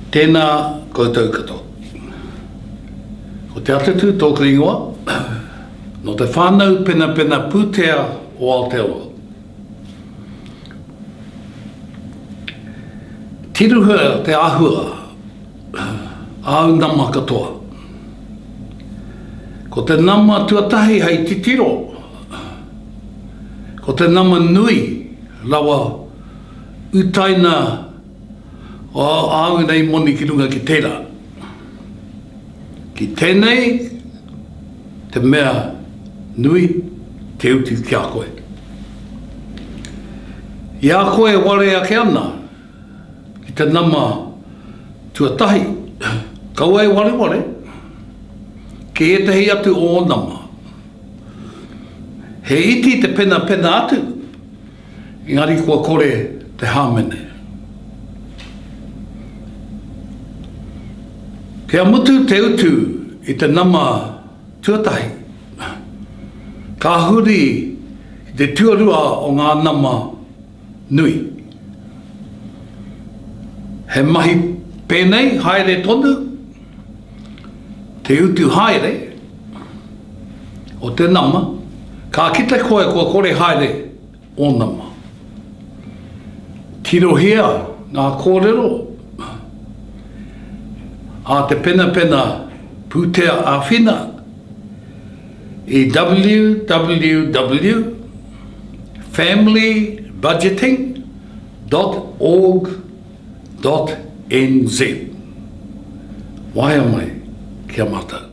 Tēnā koutou katoa. Ko te atatu tōku ingoa, no te whānau pena pūtea o Aotearoa. Tiruhua te ahua, au nama katoa. Ko te nama tuatahi hei titiro, ko te nama nui rawa utaina o au nei moni ki runga ki tērā. Ki tēnei, te mea nui te uti ki a koe. I a koe ware ake ana, ki te nama tuatahi, kaua e ware, ke e tehi atu o nama. He iti te pena atu, engari kua kore te hāmene. Kia mutu te utu i te nama tuatahi. Ka huri i te tuarua o ngā nama nui. He mahi pēnei, haere tonu, te utu haere o te nama, ka kita koe kua kore haere o nama. Tirohia ngā kōrero, a te pena pūtea āwhina i www.familybudgeting.org.nz. Waia mai, kia mātou.